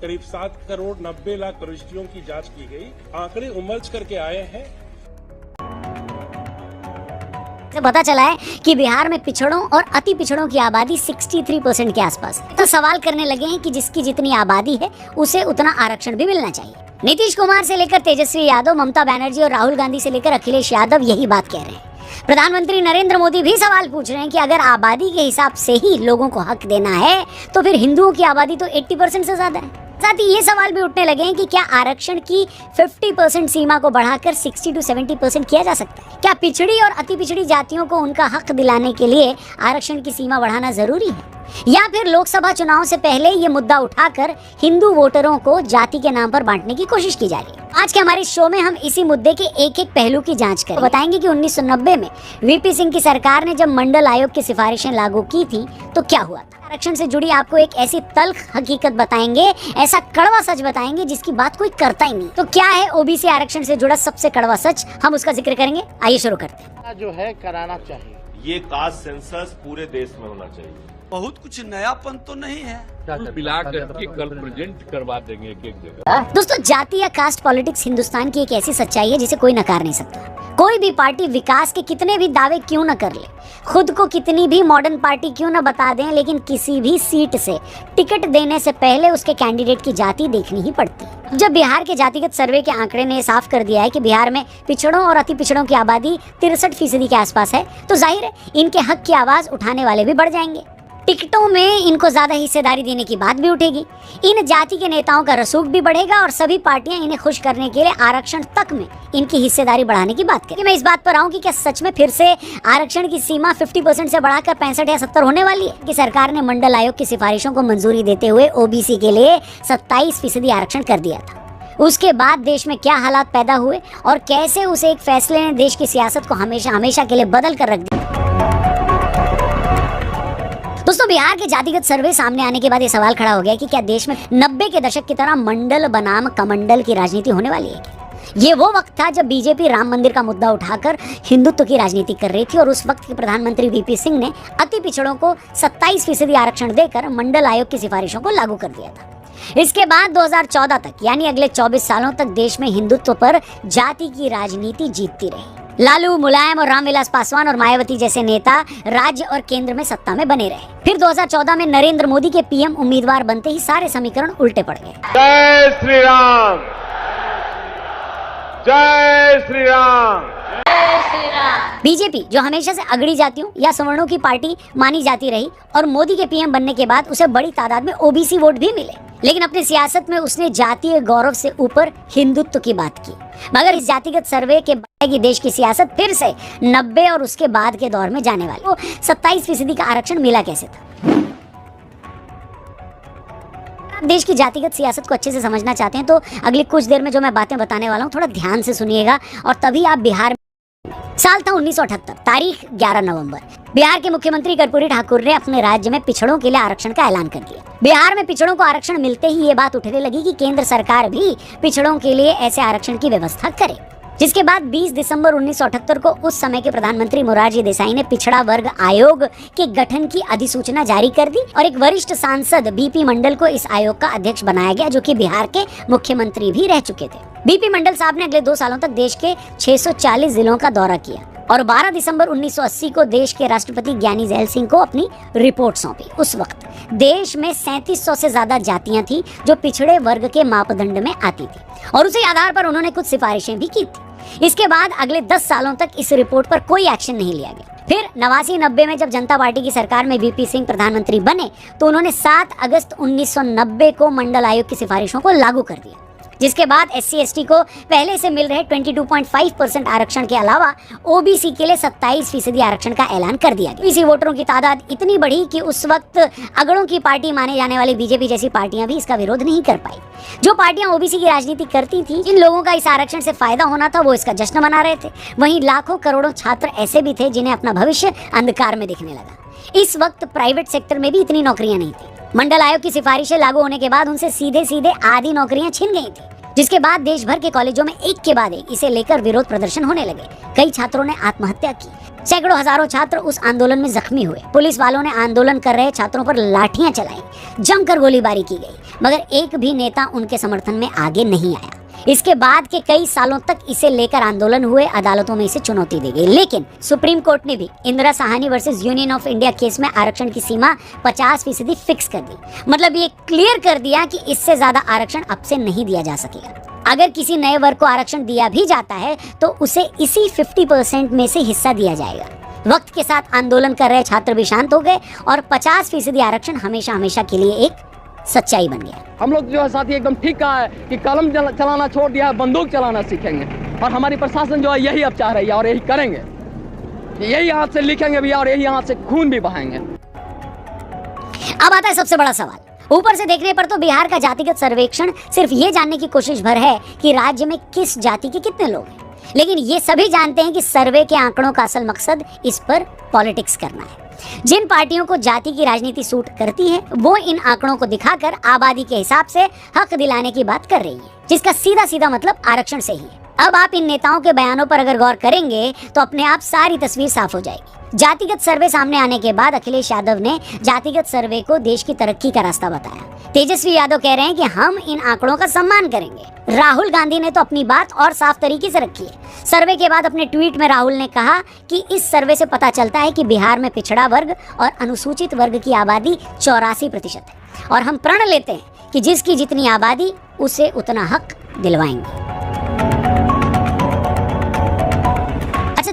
करीब 7 करोड़ 90 लाख प्रविष्टियों की जांच की गई। आंकड़े उमर्ज करके आए हैं। से पता चला है कि बिहार में पिछड़ों और अति पिछड़ों की आबादी 63% के आसपास है। तो सवाल करने लगे हैं कि जिसकी जितनी आबादी है उसे उतना आरक्षण भी मिलना चाहिए। नीतीश कुमार से लेकर तेजस्वी यादव, ममता बनर्जी और राहुल गांधी से लेकर अखिलेश यादव यही बात कह रहे हैं। प्रधानमंत्री नरेंद्र मोदी भी सवाल पूछ रहे हैं कि अगर आबादी के हिसाब से ही लोगों को हक देना है तो फिर हिंदुओं की आबादी तो 80% से ज्यादा है। साथ ही ये सवाल भी उठने लगे हैं कि क्या आरक्षण की 50% सीमा को बढ़ाकर 60 to 70% किया जा सकता है? क्या पिछड़ी और अति पिछड़ी जातियों को उनका हक दिलाने के लिए आरक्षण की सीमा बढ़ाना जरूरी है, या फिर लोकसभा चुनाव से पहले ये मुद्दा उठाकर हिंदू वोटरों को जाति के नाम पर बांटने की कोशिश की जा रही है? आज के हमारे शो में हम इसी मुद्दे के एक एक पहलू की जांच करेंगे। बताएंगे कि 1990 में वीपी सिंह की सरकार ने जब मंडल आयोग की सिफारिशें लागू की थी तो क्या हुआ था। आरक्षण से जुड़ी आपको एक ऐसी तल्ख हकीकत बताएंगे, ऐसा कड़वा सच बताएंगे जिसकी बात कोई करता ही नहीं। तो क्या है ओबीसी आरक्षण से जुड़ा सबसे कड़वा सच, हम उसका जिक्र करेंगे। आइए शुरू करते हैं। जो है कराना चाहिए, ये कास्ट सेंसस पूरे देश में होना चाहिए। बहुत कुछ नयापन तो नहीं है, मिला करके कल प्रेजेंट करवा देंगे एक एक जगह। दोस्तों, जाति या कास्ट पॉलिटिक्स हिंदुस्तान की एक ऐसी सच्चाई है जिसे कोई नकार नहीं सकता। कोई भी पार्टी विकास के कितने भी दावे क्यों न कर ले, खुद को कितनी भी मॉडर्न पार्टी क्यों न बता दें, लेकिन किसी भी सीट से टिकट देने से पहले उसके कैंडिडेट की जाति देखनी ही पड़ती है। जब बिहार के जातिगत सर्वे के आंकड़े ने साफ कर दिया है कि बिहार में पिछड़ों और अति पिछड़ों की आबादी 63% के आसपास है, तो जाहिर है इनके हक की आवाज उठाने वाले भी बढ़ जाएंगे। टिकटों में इनको ज्यादा हिस्सेदारी देने की बात भी उठेगी। इन जाति के नेताओं का रसूख भी बढ़ेगा और सभी पार्टियां इन्हें खुश करने के लिए आरक्षण तक में इनकी हिस्सेदारी बढ़ाने की बात करें। मैं इस बात पर आऊं कि क्या सच में फिर से आरक्षण की सीमा 50% से बढ़ाकर 65 या 70 होने वाली है? कि सरकार ने मंडल आयोग की सिफारिशों को मंजूरी देते हुए ओबीसी के लिए 27% आरक्षण कर दिया था। उसके बाद देश में क्या हालात पैदा हुए और कैसे उस एक फैसले ने देश की सियासत को हमेशा हमेशा के लिए बदल कर रख दिया। दोस्तों, बिहार के जातिगत सर्वे सामने आने के बाद ये सवाल खड़ा हो गया कि क्या देश में 90 के दशक की तरह मंडल बनाम कमंडल की राजनीति होने वाली है क्या? ये वो वक्त था जब बीजेपी राम मंदिर का मुद्दा उठाकर हिंदुत्व की राजनीति कर रही थी और उस वक्त के प्रधानमंत्री वीपी सिंह ने अति पिछड़ों को 27% आरक्षण देकर मंडल आयोग की सिफारिशों को लागू कर दिया था। इसके बाद 2014 तक यानी अगले 24 सालों तक देश में हिंदुत्व पर जाति की राजनीति जीतती रही। लालू, मुलायम और रामविलास पासवान और मायावती जैसे नेता राज्य और केंद्र में सत्ता में बने रहे। फिर 2014 में नरेंद्र मोदी के पीएम उम्मीदवार बनते ही सारे समीकरण उल्टे पड़ गए। जय श्री राम, जय श्री राम। बीजेपी, जो हमेशा से अगड़ी जातियों या सवर्णों की पार्टी मानी जाती रही, और मोदी के पीएम बनने के बाद उसे बड़ी तादाद में ओबीसी वोट भी मिले, लेकिन अपनी सियासत में उसने जातीय गौरव से ऊपर हिंदुत्व की बात की। मगर इस जातिगत सर्वे के बाद की देश की सियासत फिर से 90 और उसके बाद के दौर में जाने वाली। तो 27% का आरक्षण मिला कैसे था? देश की जातिगत सियासत को अच्छे से समझना चाहते हैं तो अगली कुछ देर में जो मैं बातें बताने वाला हूँ थोड़ा ध्यान से सुनिएगा, और तभी आप बिहार। साल था 1978, तारीख 11 नवंबर। बिहार के मुख्यमंत्री कर्पूरी ठाकुर ने अपने राज्य में पिछड़ों के लिए आरक्षण का ऐलान कर दिया। बिहार में पिछड़ों को आरक्षण मिलते ही ये बात उठने लगी कि केंद्र सरकार भी पिछड़ों के लिए ऐसे आरक्षण की व्यवस्था करे, जिसके बाद 20 दिसंबर 1978 को उस समय के प्रधानमंत्री मोरारजी देसाई ने पिछड़ा वर्ग आयोग के गठन की अधिसूचना जारी कर दी और एक वरिष्ठ सांसद बीपी मंडल को इस आयोग का अध्यक्ष बनाया गया, जो कि बिहार के मुख्यमंत्री भी रह चुके थे। बीपी मंडल साहब ने अगले 2 सालों तक देश के 640 जिलों का दौरा किया और 12 दिसंबर 1980 को देश के राष्ट्रपति ज्ञानी जैल सिंह को अपनी रिपोर्ट सौंपी। उस वक्त देश में 3700 से ज्यादा जातियां थी जो पिछड़े वर्ग के मापदंड में आती थी और उसी आधार पर उन्होंने कुछ सिफारिशें भी की थी। इसके बाद अगले 10 सालों तक इस रिपोर्ट पर कोई एक्शन नहीं लिया गया। फिर 89-90 में जब जनता पार्टी की सरकार में वीपी सिंह प्रधानमंत्री बने तो उन्होंने 7 अगस्त 1990 को मंडल आयोग की सिफारिशों को लागू कर दिया, जिसके बाद SC/ST को पहले से मिल रहे 22.5% आरक्षण के अलावा ओबीसी के लिए 27% आरक्षण का ऐलान कर दिया गया। ओबीसी वोटरों की तादाद इतनी बढ़ी कि उस वक्त अगड़ों की पार्टी माने जाने वाली बीजेपी जैसी पार्टियां भी इसका विरोध नहीं कर पाई। जो पार्टियां ओबीसी की राजनीति करती थी, जिन लोगों का इस आरक्षण से फायदा होना था, वो इसका जश्न मना रहे थे। वहीं लाखों करोड़ों छात्र ऐसे भी थे जिन्हें अपना भविष्य अंधकार में दिखने लगा। इस वक्त प्राइवेट सेक्टर में भी इतनी नौकरियां नहीं थी। मंडल आयोग की सिफारिशें लागू होने के बाद उनसे सीधे सीधे आधी नौकरियां छिन गई थी, जिसके बाद देश भर के कॉलेजों में एक के बाद एक इसे लेकर विरोध प्रदर्शन होने लगे। कई छात्रों ने आत्महत्या की। सैकड़ों हजारों छात्र उस आंदोलन में जख्मी हुए। पुलिस वालों ने आंदोलन कर रहे छात्रों पर लाठियां चलाई, जमकर गोलीबारी की गई, मगर एक भी नेता उनके समर्थन में आगे नहीं आया। इसके बाद के कई सालों तक इसे लेकर आंदोलन हुए, अदालतों में इसे चुनौती दी गई, लेकिन सुप्रीम कोर्ट ने भी Indira Sahni versus union of India case में आरक्षण की सीमा 50% फिक्स कर दी। मतलब ये क्लियर कर दिया कि इससे ज्यादा आरक्षण अब से नहीं दिया जा सकेगा। अगर किसी नए वर्ग को आरक्षण दिया भी जाता है तो उसे इसी 50% में से हिस्सा दिया जाएगा। वक्त के साथ आंदोलन कर रहे छात्र भी शांत हो गए और 50% आरक्षण हमेशा हमेशा के लिए एक सच्चाई बन गया। हम लोग जो है साथी एकदम ठीक कहा है कि कलम चलाना छोड़ दिया है, बंदूक चलाना सीखेंगे। और हमारी प्रशासन जो है यही अब चाह रही है और यही करेंगे, यही हाथ से लिखेंगे भी और यही हाथ से खून भी बहाएंगे। अब आता है सबसे बड़ा सवाल। ऊपर से देखने पर तो बिहार का जातिगत सर्वेक्षण सिर्फ ये जानने की कोशिश भर है कि राज्य में किस जाति के कितने लोग हैं, लेकिन ये सभी जानते हैं कि सर्वे के आंकड़ों का असल मकसद इस पर पॉलिटिक्स करना है। जिन पार्टियों को जाति की राजनीति सूट करती है वो इन आंकड़ों को दिखाकर आबादी के हिसाब से हक दिलाने की बात कर रही है, जिसका सीधा सीधा मतलब आरक्षण से ही है। अब आप इन नेताओं के बयानों पर अगर गौर करेंगे तो अपने आप सारी तस्वीर साफ हो जाएगी। जातिगत सर्वे सामने आने के बाद अखिलेश यादव ने जातिगत सर्वे को देश की तरक्की का रास्ता बताया। तेजस्वी यादव कह रहे हैं कि हम इन आंकड़ों का सम्मान करेंगे। राहुल गांधी ने तो अपनी बात और साफ तरीके से रखी है। सर्वे के बाद अपने ट्वीट में राहुल ने कहा कि इस सर्वे से पता चलता है कि बिहार में पिछड़ा वर्ग और अनुसूचित वर्ग की आबादी 84% है और हम प्रण लेते हैं कि जिसकी जितनी आबादी उसे उतना हक दिलवाएंगे।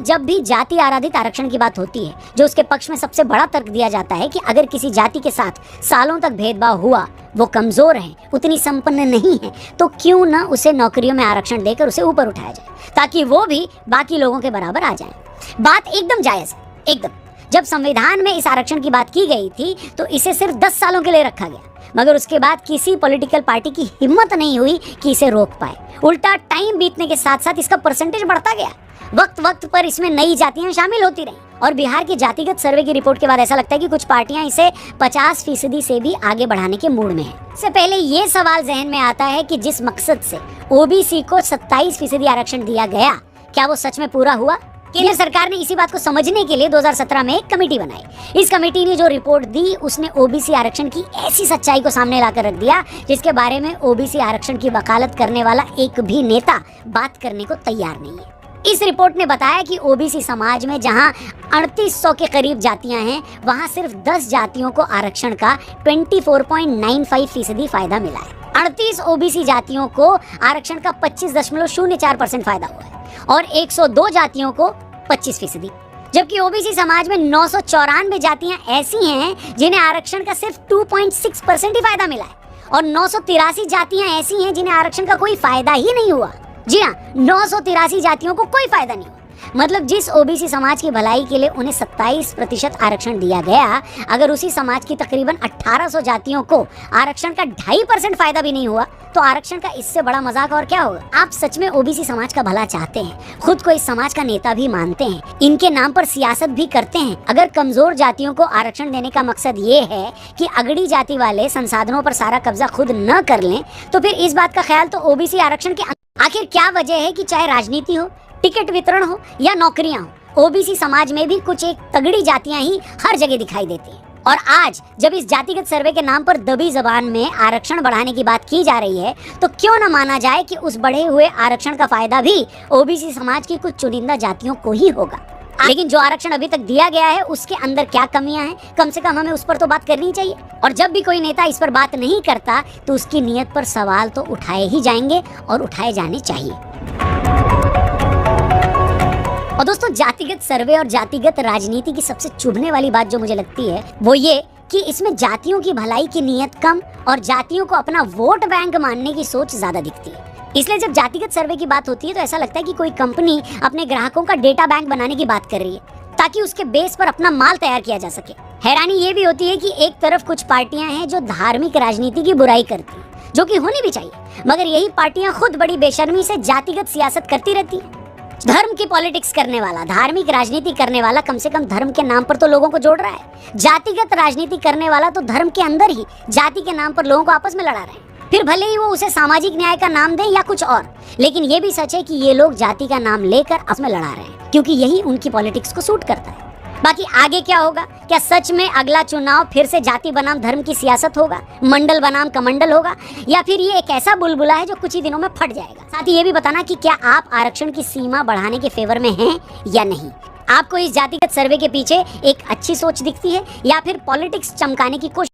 जब भी जाति आधारित आरक्षण की बात होती है, जो उसके पक्ष में सबसे बड़ा तर्क दिया जाता है कि अगर किसी जाति के साथ सालों तक भेदभाव हुआ, वो कमजोर है, उतनी संपन्न नहीं है, तो क्यों न उसे नौकरियों में आरक्षण देकर उसे ऊपर उठाया जाए ताकि वो भी बाकी लोगों के बराबर आ जाए। बात एकदम जायज है, एकदम। जब संविधान में इस आरक्षण की बात की गई थी तो इसे सिर्फ 10 सालों के लिए रखा गया, मगर उसके बाद किसी पॉलिटिकल पार्टी की हिम्मत नहीं हुई कि इसे रोक पाए। उल्टा टाइम बीतने के साथ साथ इसका परसेंटेज बढ़ता गया। वक्त वक्त पर इसमें नई जातियां शामिल होती रहीं और बिहार की जातिगत सर्वे की रिपोर्ट के बाद ऐसा लगता है कि कुछ पार्टियां इसे 50% से भी आगे बढ़ाने के मूड में हैं। इससे पहले ये सवाल जहन में आता है कि जिस मकसद से ओबीसी को 27% आरक्षण दिया गया, क्या वो सच में पूरा हुआ? केंद्र सरकार ने इसी बात को समझने के लिए 2017 में एक कमेटी बनाई। इस कमेटी ने जो रिपोर्ट दी उसने ओबीसी आरक्षण की ऐसी सच्चाई को सामने लाकर रख दिया जिसके बारे में ओबीसी आरक्षण की वकालत करने वाला एक भी नेता बात करने को तैयार नहीं है। इस रिपोर्ट ने बताया कि ओबीसी समाज में जहां 3800 के करीब जातियां हैं, वहां सिर्फ 10 जातियों को आरक्षण का 24.95% फायदा मिला है। 38 ओबीसी जातियों को आरक्षण का 25.04% फायदा हुआ है और 102 जातियों को 25%। जबकि ओबीसी समाज में 994 जातियां ऐसी हैं जिन्हें आरक्षण का सिर्फ 2.6% ही फायदा मिला है और 983 जातियां ऐसी हैं जिन्हें आरक्षण का कोई फायदा ही नहीं हुआ। जी हाँ, 983 जातियों को कोई फायदा नहीं हुआ। मतलब जिस ओबीसी समाज की भलाई के लिए उन्हें 27% आरक्षण दिया गया, अगर उसी समाज की तकरीबन 1800 जातियों को आरक्षण का 2.5% फायदा भी नहीं हुआ तो आरक्षण का इससे बड़ा मजाक और क्या होगा। आप सच में ओबीसी समाज का भला चाहते हैं, खुद को इस समाज का नेता भी मानते हैं, इनके नाम पर सियासत भी करते हैं। अगर कमजोर जातियों को आरक्षण देने का मकसद ये है कि अगड़ी जाति वाले संसाधनों पर सारा कब्जा खुद न कर लें, तो फिर इस बात का ख्याल तो ओबीसी आरक्षण के आखिर क्या वजह है कि चाहे राजनीति हो, टिकट वितरण हो या नौकरियां हो, ओबीसी समाज में भी कुछ एक तगड़ी जातियां ही हर जगह दिखाई देती हैं। और आज जब इस जातिगत सर्वे के नाम पर दबी जबान में आरक्षण बढ़ाने की बात की जा रही है, तो क्यों न माना जाए कि उस बढ़े हुए आरक्षण का फायदा भी ओबीसी समाज की कुछ चुनिंदा जातियों को ही होगा। लेकिन जो आरक्षण अभी तक दिया गया है उसके अंदर क्या कमियां हैं, कम से कम हमें उस पर तो बात करनी चाहिए। और जब भी कोई नेता इस पर बात नहीं करता तो उसकी नीयत पर सवाल तो उठाए ही जाएंगे और उठाए जाने चाहिए। और दोस्तों, जातिगत सर्वे और जातिगत राजनीति की सबसे चुभने वाली बात जो मुझे लगती है वो ये कि इसमें जातियों की भलाई की नीयत कम और जातियों को अपना वोट बैंक मानने की सोच ज्यादा दिखती है। इसलिए जब जातिगत सर्वे की बात होती है तो ऐसा लगता है कि कोई कंपनी अपने ग्राहकों का डेटा बैंक बनाने की बात कर रही है ताकि उसके बेस पर अपना माल तैयार किया जा सके। हैरानी ये भी होती है कि एक तरफ कुछ पार्टियां हैं जो धार्मिक राजनीति की बुराई करती हैं, जो कि होनी भी चाहिए, मगर यही पार्टियां खुद बड़ी बेशर्मी से जातिगत सियासत करती रहती हैं। धर्म की पॉलिटिक्स करने वाला, धार्मिक राजनीति करने वाला कम से कम धर्म के नाम पर तो लोगों को जोड़ रहा है। जातिगत राजनीति करने वाला तो धर्म के अंदर ही जाति के नाम पर लोगों को आपस में लड़ा रहा है। फिर भले ही वो उसे सामाजिक न्याय का नाम दें या कुछ और, लेकिन ये भी सच है कि ये लोग जाति का नाम लेकर आपस में लड़ा रहे हैं, क्योंकि यही उनकी पॉलिटिक्स को सूट करता है। बाकी आगे क्या होगा, क्या सच में अगला चुनाव फिर से जाति बनाम धर्म की सियासत होगा, मंडल बनाम कमंडल होगा, या फिर ये एक ऐसा बुलबुला है जो कुछ ही दिनों में फट जाएगा। साथ ही ये भी बताना कि क्या आप आरक्षण की सीमा बढ़ाने के फेवर में हैं या नहीं। आपको इस जातिगत सर्वे के पीछे एक अच्छी सोच दिखती है या फिर पॉलिटिक्स चमकाने की कोशिश